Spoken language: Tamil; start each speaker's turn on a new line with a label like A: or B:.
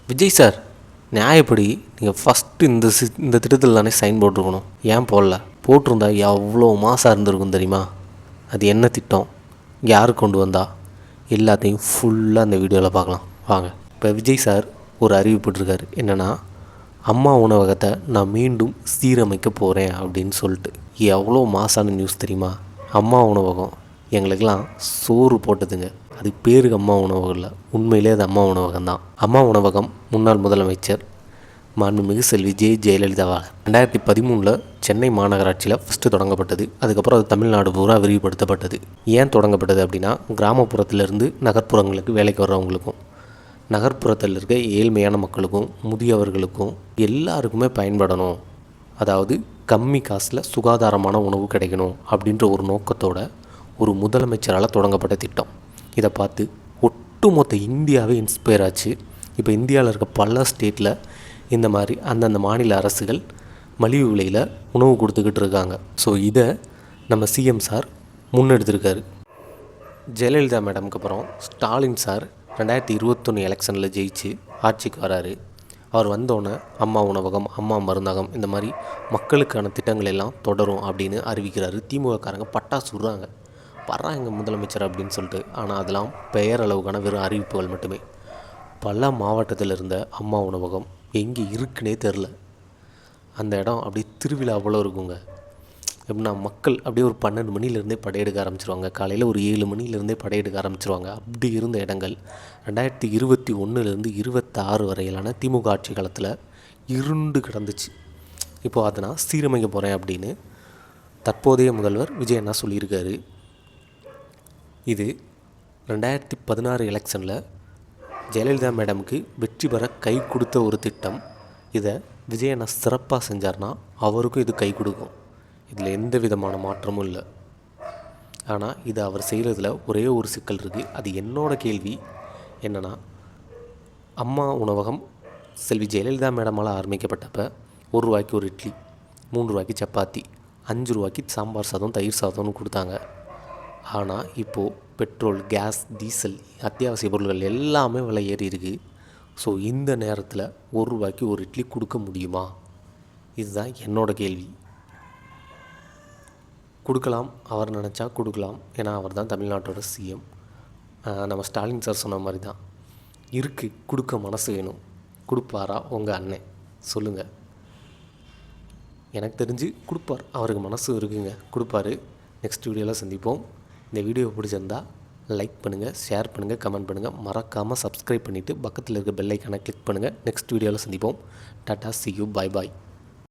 A: விஜய் சார், நியாயப்படி நீங்கள் ஃபஸ்ட்டு இந்த திட்டத்தில் தானே சைன் போட்டிருக்கணும், ஏன் போடல? போட்டிருந்தா எவ்வளோ மாதம் இருந்திருக்கும் தெரியுமா? அது என்ன திட்டம், யார் கொண்டு வந்தா, எல்லாத்தையும் ஃபுல்லாக அந்த வீடியோவில் பார்க்கலாம் வாங்க. இப்போ விஜய் சார் ஒரு அறிவிப்பிட்டிருக்காரு, என்னென்னா அம்மா உணவகத்தை நான் மீண்டும் சீரமைக்க போகிறேன் அப்படின்னு சொல்லிட்டு. எவ்வளோ மாசான நியூஸ் தெரியுமா? அம்மா உணவகம் எங்களுக்கெல்லாம் சோறு போட்டதுங்க. அது பேருக்கு அம்மா உணவகம் இல்லை, உண்மையிலே அது அம்மா உணவகம் தான். அம்மா உணவகம் முன்னாள் முதலமைச்சர் மாண்புமிகு செல்வி ஜெயலலிதாவால் 2013 சென்னை மாநகராட்சியில் ஃபஸ்ட்டு தொடங்கப்பட்டது. அதுக்கப்புறம் அது தமிழ்நாடு பூரா விரிவுபடுத்தப்பட்டது. ஏன் தொடங்கப்பட்டது அப்படின்னா, கிராமப்புறத்திலிருந்து நகர்ப்புறங்களுக்கு வேலைக்கு வர்றவங்களுக்கும், நகர்ப்புறத்தில் இருக்க ஏழ்மையான மக்களுக்கும், முதியவர்களுக்கும் எல்லாருக்குமே பயன்படணும், அதாவது கம்மி காசில் சுகாதாரமான உணவு கிடைக்கணும் அப்படின்ற ஒரு நோக்கத்தோட ஒரு முதலமைச்சரால் தொடங்கப்பட்ட திட்டம். இதை பார்த்து ஒட்டுமொத்த இந்தியாவே இன்ஸ்பயர் ஆச்சு. இப்போ இந்தியாவில் இருக்க பல ஸ்டேட்டில் இந்த மாதிரி அந்தந்த மாநில அரசுகள் மலிவு விலையில் உணவு கொடுத்துக்கிட்டு இருக்காங்க. ஸோ இதை நம்ம சிஎம் சார் முன்னெடுத்திருக்காரு. ஜெயலலிதா மேடமுக்கு அப்புறம் ஸ்டாலின் சார் 2021 எலெக்ஷனில் ஜெயிச்சு ஆட்சிக்கு வராரு. அவர் வந்தோடனே அம்மா உணவகம், அம்மா மருந்தகம், இந்த மாதிரி மக்களுக்கான திட்டங்கள் எல்லாம் தொடரும் அப்படின்னு அறிவிக்கிறாரு. திமுககாரங்க பட்டாசு விடுறாங்க, வர்றாங்க முதலமைச்சர் அப்படின்னு சொல்லிட்டு. ஆனால் அதெல்லாம் பெயரளவுக்கான வெறும் அறிவிப்புகள் மட்டுமே. பல மாவட்டத்தில் இருந்த அம்மா உணவகம் எங்கே இருக்குன்னே தெரில. அந்த இடம் அப்படியே திருவிழா போல் இருக்குங்க. எப்படின்னா, மக்கள் அப்படியே ஒரு 12 மணிலேருந்தே படையெடுக்க ஆரம்பிச்சிருவாங்க, காலையில் ஒரு 7 மணிலேருந்தே படையெடுக்க ஆரம்பிச்சிருவாங்க. அப்படி இருந்த இடங்கள் 2021 26 வரையிலான திமுக ஆட்சி காலத்தில் இருண்டு கிடந்துச்சு. இப்போது அதை நான் சீரமைக்க போகிறேன் அப்படின்னு தற்போதைய முதல்வர் விஜய் அண்ணா சொல்லியிருக்காரு. இது 2016 எலெக்ஷனில் ஜெயலலிதா மேடமுக்கு வெற்றி பெற கை கொடுத்த ஒரு திட்டம். இதை விஜய் அண்ணா சிறப்பாக செஞ்சார்னா அவருக்கும் இது கை கொடுக்கும். இதில் எந்த விதமான மாற்றமும் இல்லை. ஆனால் இது அவர் செய்கிறதுல ஒரே ஒரு சிக்கல் இருக்குது. அது என்னோடய கேள்வி என்னென்னா, அம்மா உணவகம் செல்வி ஜெயலலிதா மேடமால் ஆரம்பிக்கப்பட்டப்போ 1 ரூபாய்க்கு ஒரு இட்லி, 3 ரூபாய்க்கு சப்பாத்தி, 5 ரூபாய்க்கு சாம்பார் சாதம், தயிர் சாதம்னு கொடுத்தாங்க. ஆனால் இப்போது பெட்ரோல், கேஸ், டீசல், அத்தியாவசிய பொருட்கள் எல்லாமே விலை ஏறி இருக்குது. ஸோ இந்த நேரத்தில் 1 ரூபாய்க்கு ஒரு இட்லி கொடுக்க முடியுமா? இதுதான் என்னோடய கேள்வி. கொடுக்கலாம், அவர் நினச்சா கொடுக்கலாம். ஏன்னா அவர் தான் தமிழ்நாட்டோட சிஎம். நம்ம ஸ்டாலின் சார் சொன்ன மாதிரி தான் இருக்குது, கொடுக்க மனசு வேணும். கொடுப்பாரா உங்கள் அண்ணன்? சொல்லுங்கள். எனக்கு தெரிஞ்சு கொடுப்பார், அவருக்கு மனசு இருக்குங்க, கொடுப்பாரு. நெக்ஸ்ட் வீடியோவில் சந்திப்போம். இந்த வீடியோ பிடிச்சிருந்தா லைக் பண்ணுங்கள், ஷேர் பண்ணுங்கள், கமெண்ட் பண்ணுங்கள். மறக்காமல் சப்ஸ்கிரைப் பண்ணிவிட்டு பக்கத்தில் இருக்க பெல் ஐக்கானை கிளிக் பண்ணுங்கள். நெக்ஸ்ட் வீடியோவில் சந்திப்போம். Tata, see you, bye bye.